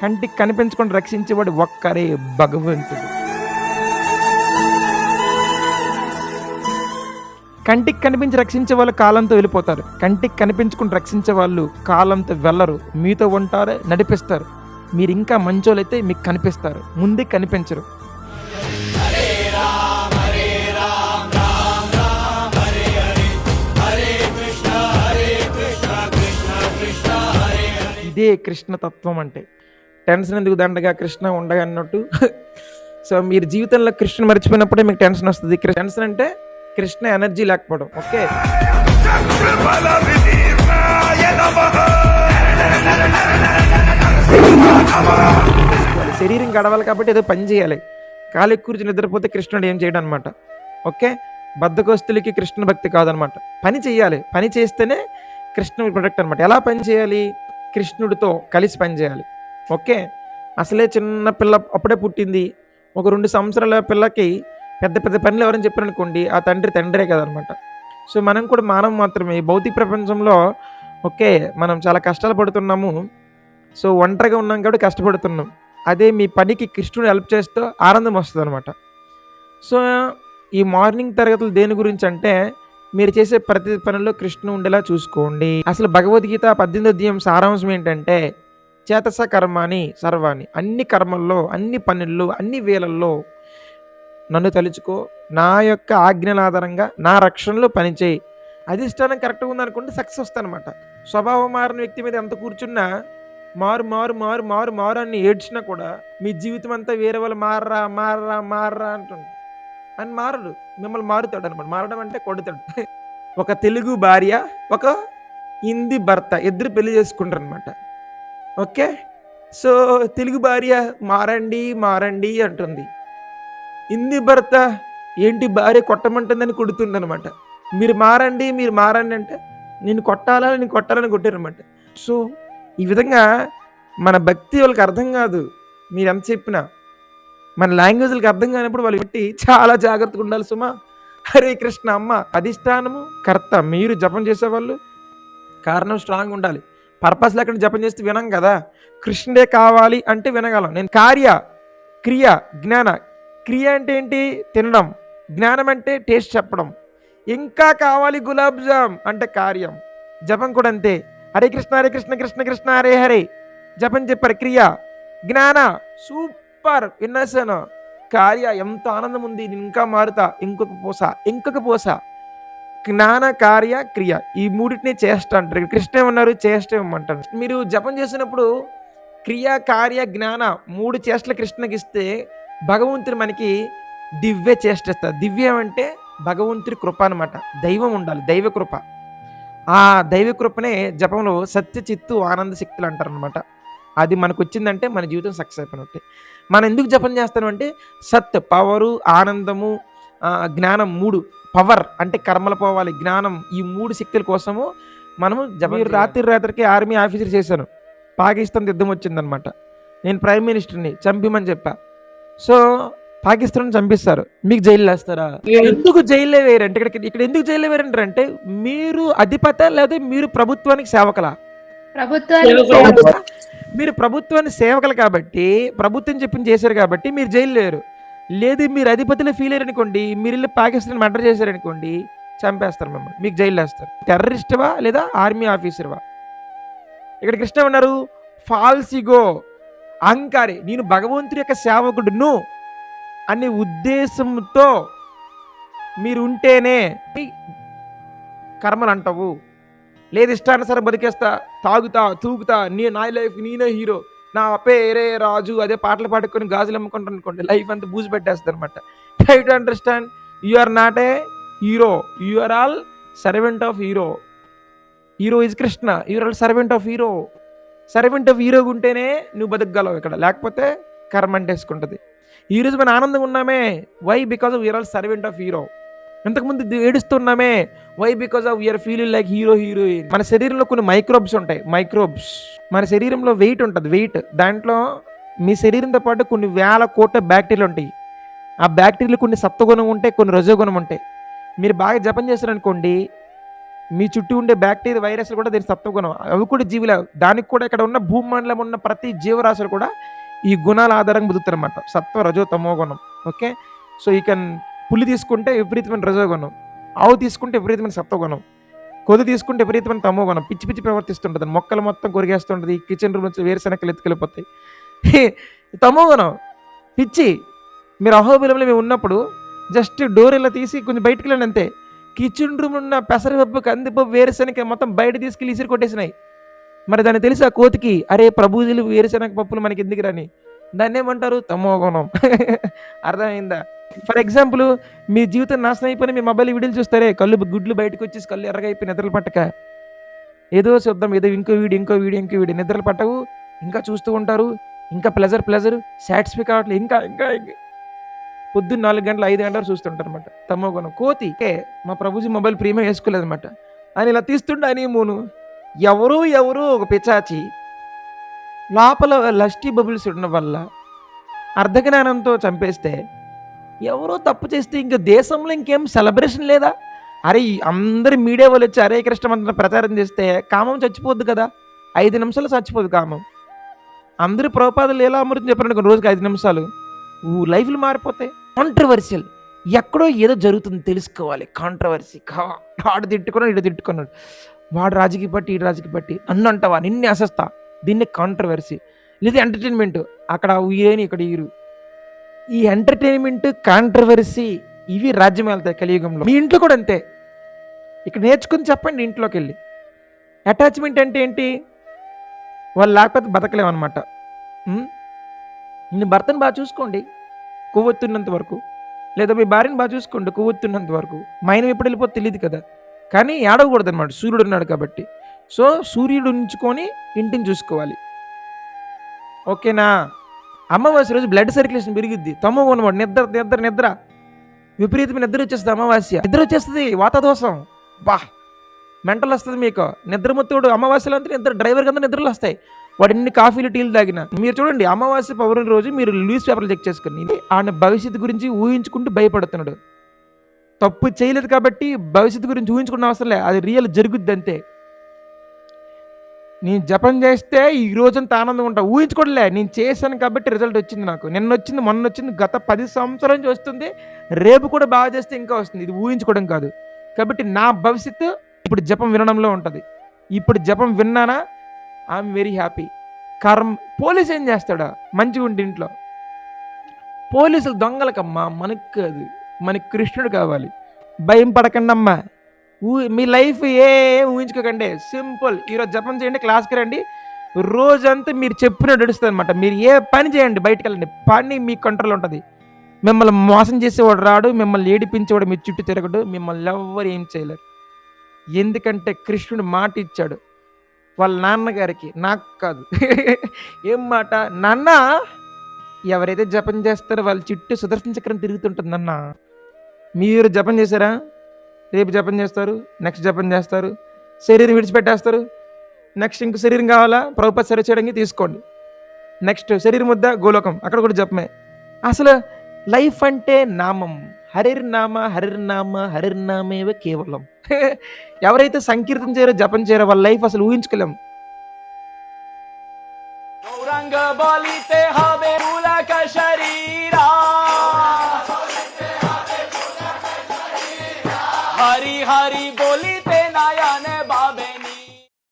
కంటికి కనిపించకుండా రక్షించేవాడు ఒక్కరే భగవంతుడు. కంటికి కనిపించి రక్షించే వాళ్ళు కాలంతో వెళ్ళిపోతారు. కంటికి కనిపించకుండా రక్షించే వాళ్ళు కాలంతో వెళ్ళరు, మీతో ఉంటారు, నడిపిస్తారు. మీరు ఇంకా మంచోళ్ళైతే మీకు కనిపిస్తారు, ముందే కనిపించరు. ఇదే కృష్ణతత్వం అంటే. టెన్షన్ ఎందుకు దండగా కృష్ణ ఉండగా అన్నట్టు. సో మీరు జీవితంలో కృష్ణ మర్చిపోయినప్పుడే మీకు టెన్షన్ వస్తుంది. టెన్షన్ అంటే కృష్ణ ఎనర్జీ లేకపోవడం. ఓకే, శరీరం గడవాలి కాబట్టి ఏదో పని చేయాలి. కాలు కూర్చుని నిద్రపోతే కృష్ణుడు ఏం చేయడం అనమాట. ఓకే, బద్ధకోస్తులకి కృష్ణ భక్తి కాదనమాట. పని చేయాలి, పని చేస్తేనే కృష్ణుడి ప్రొడక్ట్ అనమాట. ఎలా పని చేయాలి? కృష్ణుడితో కలిసి పని చేయాలి. ఓకే, అసలే చిన్న పిల్ల అప్పుడే పుట్టింది, ఒక 2 సంవత్సరాల పిల్లకి పెద్ద పెద్ద పనులు ఎవరైనా చెప్పారనుకోండి, ఆ తండ్రే కదనమాట. సో మనం కూడా మానవం మాత్రమే. భౌతిక ప్రపంచంలో ఓకే మనం చాలా కష్టాలు పడుతున్నాము. సో ఒంటరిగా ఉన్నాం కాబట్టి కష్టపడుతున్నాం. అదే మీ పనికి కృష్ణుడు హెల్ప్ చేస్తూ ఆనందం వస్తుంది అనమాట. సో ఈ మార్నింగ్ తరగతులు దేని గురించి అంటే, మీరు చేసే ప్రతి పనుల్లో కృష్ణుడు ఉండేలా చూసుకోండి. అసలు భగవద్గీత 18వ అధ్యాయం సారాంశం ఏంటంటే, చేతస కర్మాని సర్వాణి, అన్ని కర్మల్లో, అన్ని పనుల్లో, అన్ని వేళల్లో నన్ను తలుచుకో, నా యొక్క ఆజ్ఞల ఆధారంగా నా రక్షణలో పనిచేయి. అధిష్టానం కరెక్ట్గా ఉందనుకుంటే సక్సెస్ వస్తానమాట. స్వభావం మారిన వ్యక్తి మీద ఎంత కూర్చున్నా మారు మారు మారు మారు మారు అని ఏడ్చినా కూడా మీ జీవితం అంతా వేరే వాళ్ళు మారరా మారరా మారరా అంటుంది. అని మారడు, మిమ్మల్ని మారుతాడు అనమాట. మారడం అంటే కొడతాడు. ఒక తెలుగు భార్య, ఒక హిందీ భర్త, ఇద్దరు పెళ్లి చేసుకుంటారు అనమాట. ఓకే, సో తెలుగు భార్య మారండి మారండి అంటుంది. హిందీ భర్త ఏంటి భార్య కొట్టమంటుందని కొడుతుంది అనమాట. మీరు మారండి అంటే నేను కొట్టాలని కొట్టారనమాట. సో ఈ విధంగా మన భక్తి వాళ్ళకి అర్థం కాదు. మీరు ఎంత చెప్పినా మన లాంగ్వేజ్లకు అర్థం కానప్పుడు వాళ్ళు పెట్టి చాలా జాగ్రత్తగా ఉండాలి సుమా. హరే కృష్ణ అమ్మ అధిష్టానము కర్త, మీరు జపం చేసేవాళ్ళు కారణం స్ట్రాంగ్ ఉండాలి. పర్పస్ లేకుండా జపం చేస్తే వినం కదా. కృష్ణుడే కావాలి అంటే వినగలం. నేను కార్య క్రియ జ్ఞాన, క్రియ అంటే ఏంటి? తినడం. జ్ఞానం అంటే టేస్ట్ చెప్పడం. ఇంకా కావాలి గులాబ్ జామ్ అంటే కార్యం. జపం కూడా అంతే. హరే కృష్ణ కృష్ణ కృష్ణ హరే హరే జపం చెప్పారు. క్రియ జ్ఞాన సూపర్ విన్నాసాను. కార్య ఎంత ఆనందం ఉంది, నేను ఇంకా మారుతా, ఇంకొక పోస. జ్ఞాన కార్య క్రియ ఈ మూడింటిని చేష్ట అంటారు. కృష్ణ ఏమన్నారు? చేష్ట ఇవ్వమంటారు. మీరు జపం చేసినప్పుడు క్రియ కార్య జ్ఞాన 3 చేష్టలు కృష్ణకి ఇస్తే భగవంతుడు మనకి దివ్య చేష్టిస్తారు. దివ్యం అంటే భగవంతుడి కృప అనమాట. దైవం ఉండాలి, దైవ కృప. ఆ దైవ కృపనే జపంలో సత్య చిత్తు ఆనంద శక్తులు అంటారు అనమాట. అది మనకు వచ్చిందంటే మన జీవితం సక్సెస్ అయిపోయినట్టే. మనం ఎందుకు జపం చేస్తాం అంటే సత్ పవరు, ఆనందము, జ్ఞానం 3. పవర్ అంటే కర్మలు పోవాలి, జ్ఞానం, ఈ 3 శక్తుల కోసము మనము జపం. రాత్రికి ఆర్మీ ఆఫీసర్ చేశాను. పాకిస్తాన్ యుద్ధం వచ్చిందనమాట. నేను ప్రైమ్ మినిస్టర్ని చంపిమని చెప్పా. సో పాకిస్తాన్ చంపిస్తారు, మీకు జైలు వేస్తారా? ఎందుకు జైల్లో వేయరంటే ఇక్కడ ఎందుకు జైల్లో వేరంటారంటే మీరు అధిపత లేదా మీరు ప్రభుత్వానికి సేవకలా? మీరు ప్రభుత్వానికి సేవకలు కాబట్టి ప్రభుత్వం చెప్పింది చేశారు కాబట్టి మీరు జైలు లేరు. లేదు మీరు అధిపతిలో ఫీల్ అయ్యారు అనుకోండి, మీరు వెళ్ళి పాకిస్తాన్ మర్డర్ చేశారనుకోండి, చంపేస్తారు మిమ్మల్ని, మీకు జైలు వేస్తారు. టెర్రరిస్ట్వా లేదా ఆర్మీ ఆఫీసర్వా? ఇక్కడ కృష్ణ ఉన్నారు ఫాల్సిగో అహంకారి, నేను భగవంతుడి యొక్క సేవకుడును అనే ఉద్దేశంతో మీరు ఉంటేనే కర్మలు అంటావు. లేదు ఇష్టానుసారం బతికేస్తా, తాగుతా తూగుతా, నా లైఫ్ నేనే హీరో, నా పేరే రాజు, అదే పాటలు పాడుకొని గాజులు అమ్ముకుంటారు అనుకోండి, లైఫ్ అంతా బూజు పెట్టేస్తారు అనమాట. Try to understand, you are not a hero, you are all servant of hero. Hero is Krishna, you are all servant of hero. Servant of హీరోగా ఉంటేనే నువ్వు బతకగలవు ఇక్కడ, లేకపోతే కర్మ అంటేసుకుంటుంది. ఈరోజు మనం ఆనందంగా ఉన్నామే, why? Because of your all servant of hero. ఇంతకుముందు ఏడుస్తున్నామే, why? Because of your feeling like heroine. మన శరీరంలో కొన్ని మైక్రోబ్స్ ఉంటాయి. మన శరీరంలో వెయిట్ ఉంటుంది. వెయిట్ దాంట్లో మీ శరీరంతో పాటు కొన్ని వేల కోట్ల బ్యాక్టీరియాలు ఉంటాయి. ఆ బ్యాక్టీరియాలు కొన్ని సత్వగుణం ఉంటాయి, కొన్ని రజోగుణం ఉంటాయి. మీరు బాగా జపం చేశారనుకోండి, మీ చుట్టూ ఉండే బ్యాక్టీరియా, వైరస్లు కూడా దీని సత్వగుణం. అవి కూడా జీవులే. దానికి కూడా ఇక్కడ ఉన్న భూమండలం ఉన్న ప్రతి జీవరాశులు కూడా ఈ గుణాల ఆధారంగా బతుకుతారనమాట. సత్వ, రజో, తమో గుణం. ఓకే. సో ఈ కెన్ పులి తీసుకుంటే విపరీతమైన రజోగుణం, ఆవు తీసుకుంటే విపరీతమైన సత్వగుణం, కొద్ది తీసుకుంటే విపరీతమైన తమో గుణం. పిచ్చి పిచ్చి ప్రవర్తిస్తుంటుంది, మొక్కలు మొత్తం కొరిగేస్తుంటుంది, కిచెన్ రూమ్ నుంచి వేరుశనక్కలు ఎత్తుకెళ్ళిపోతాయి. తమో గుణం పిచ్చి. మీరు అహోబిలంలో మేము ఉన్నప్పుడు జస్ట్ డోర్ ఇలా తీసి కొంచెం బయటికి వెళ్ళండి అంతే, కిచెన్ రూమ్ ఉన్న పెసరపప్పు, కందిపప్పు, వేరుశనగ మొత్తం బయట తీసుకెళ్ళి ఇసిరి కొట్టేసినాయి. మరి దాన్ని తెలిసి ఆ కోతికి, అరే ప్రభుజులు వేరుశనగ పప్పులు మనకి ఎందుకు రాని, దాన్ని ఏమంటారు? తమో గుణం. అర్థమైందా? ఫర్ ఎగ్జాంపుల్, మీ జీవితం నాశనం అయిపోయిన మీ మొబైల్ వీడియోలు చూస్తారే, కళ్ళు గుడ్లు బయటకు వచ్చేసి కళ్ళు ఎర్రగా అయిపోయి నిద్రలు పట్టక, ఏదో చూద్దాం, ఏదో ఇంకో వీడియో నిద్రలు పట్టవు, ఇంకా చూస్తూ ఉంటారు, ఇంకా ప్లెజర్ సాటిస్ఫై కావట్లేదు, ఇంకా ఇంకా పొద్దున్న 4 గంటలు 5 గంటలు చూస్తుంటారు అనమాట. తమో గుణం. కోతి మా ప్రభుజీ మొబైల్ ప్రీమియం వేసుకోలేదన్నమాట, ఆయన ఇలా తీస్తుంటే అని మూను ఎవరు ఒక పిచాచి లోపల లస్టీ బబుల్స్ ఉండడం వల్ల అర్ధజ్ఞానంతో చంపేస్తే, ఎవరో తప్పు చేస్తే ఇంకా దేశంలో ఇంకేం సెలబ్రేషన్ లేదా? అరే అందరి మీడియా వాళ్ళు వచ్చి హరే కృష్ణ మంత్రం ప్రచారం చేస్తే కామం చచ్చిపోద్ది కదా, 5 నిమిషాలు చచ్చిపోదు కామం. అందరూ ప్రభుపాదులు ఎలా అమృతం చెప్పారనుకో, రోజుకి 5 నిమిషాలు లైఫ్లు మారిపోతాయి. కాంట్రవర్షియల్, ఎక్కడో ఏదో జరుగుతుంది తెలుసుకోవాలి, కాంట్రవర్సీ. వాడు తిట్టుకున్నాడు, ఇటు తిట్టుకున్నాడు, వాడు రాజకీయ పట్టి, ఇటు రాజకీయ పట్టి, అన్ను అంటావా, నిన్నే అసస్తా, దీన్ని కాంట్రవర్సీ. లేదా ఎంటర్టైన్మెంట్, అక్కడ ఉయ్యేని ఇక్కడ ఈరు. ఈ ఎంటర్టైన్మెంట్, కాంట్రవర్సీ ఇవి రాజ్యం వెళ్తాయి కలియుగంలో. మీ ఇంట్లో కూడా అంతే. ఇక్కడ నేర్చుకుని చెప్పండి ఇంట్లోకి వెళ్ళి. అటాచ్మెంట్ అంటే ఏంటి? వాళ్ళు లేకపోతే బతకలేమన్నమాట. మీ భర్తను బాగా చూసుకోండి కొవ్వొత్తున్నంత వరకు, లేదా మీ భార్యను బాగా చూసుకోండి కొవ్వొత్తున్నంత వరకు. మైనం ఎప్పుడు వెళ్ళిపోతే తెలియదు కదా, కానీ ఏడవకూడదు అనమాట, సూర్యుడు ఉన్నాడు కాబట్టి. సో సూర్యుడు ఉంచుకొని ఇంటిని చూసుకోవాలి. ఓకేనా? అమావాస్య రోజు బ్లడ్ సర్క్యులేషన్ పెరిగిద్ది. తమో ఉన్నమాట నిద్ర విపరీతమైన నిద్ర వచ్చేస్తుంది. అమావాస్య నిద్ర వచ్చేస్తుంది, వాతాదోషం, బా మెంటల్ వస్తుంది మీకు. నిద్రమొత్తుడు అమావాస్యలో అంతా నిద్ర, డ్రైవర్ కింద నిద్రలు వస్తాయి, వాడు ఎన్ని కాఫీలు టీలు తాగిన. మీరు చూడండి, అమావాస్య పౌర్ణమి రోజు మీరు న్యూస్ పేపర్లు చెక్ చేసుకుని ఆయన భవిష్యత్తు గురించి ఊహించుకుంటూ భయపడుతున్నాడు. తప్పు చేయలేదు కాబట్టి భవిష్యత్తు గురించి ఊహించుకున్న అవసరం లేదు, అది రియల్ జరుగుద్ది అంతే. నేను జపం చేస్తే ఈ రోజంతా ఆనందంగా ఉంటా, ఊహించుకోవట్లే, నేను చేశాను కాబట్టి రిజల్ట్ వచ్చింది నాకు. నిన్న వచ్చింది, మొన్న వచ్చింది, గత 10 సంవత్సరాల నుంచి వస్తుంది, రేపు కూడా బాగా చేస్తే ఇంకా వస్తుంది. ఇది ఊహించుకోవడం కాదు. కాబట్టి నా భవిష్యత్తు ఇప్పుడు జపం వినడంలో ఉంటుంది. ఇప్పుడు జపం విన్నానా, ఐఎమ్ వెరీ హ్యాపీ. పోలీసు ఏం చేస్తాడా? మంచిగా ఉండి ఇంట్లో. పోలీసులు దొంగలకమ్మా, మనకు కాదు, మనకి కృష్ణుడు కావాలి. భయం పడకండి అమ్మా, మీ లైఫ్ ఊహించుకోకండి, సింపుల్. ఈరోజు జపం చేయండి, క్లాస్కి రండి, రోజంతా మీరు చెప్పినట్టు నడుస్తుంది అనమాట. మీరు ఏ పని చేయండి, బయటకు వెళ్ళండి, పని మీ కంట్రోల్ ఉంటుంది. మిమ్మల్ని మోసం చేసేవాడు రాడు, మిమ్మల్ని ఏడిపించేవాడు మీ చుట్టూ తిరగడు, మిమ్మల్ని ఎవ్వరు ఏం చేయలేరు. ఎందుకంటే కృష్ణుడు మాట ఇచ్చాడు వాళ్ళ నాన్నగారికి, నాకు కాదు. ఏం మాట? నాన్న, ఎవరైతే జపం చేస్తారో వాళ్ళ చుట్టూ సుదర్శన చక్రం తిరుగుతుంటుందన్న. మీరు జపం చేశారా? రేపు జపం చేస్తారు, నెక్స్ట్ జపం చేస్తారు, శరీరం విడిచిపెట్టేస్తారు, నెక్స్ట్ ఇంకో శరీరం కావాలా, ప్రభుపాద సరి చేయడానికి తీసుకోండి, నెక్స్ట్ శరీరం వద్ద గోలోకం, అక్కడ కూడా జపమే. అసలు లైఫ్ అంటే నామం, హరిర్నామేవ కేవలం. ఎవరైతే సంకీర్తన చేయరో, జపం చేయరో, వాళ్ళ లైఫ్ అసలు ఊహించుకోలేం. গৌরাঙ্গ বলিতে হবে মূলাকাশারী।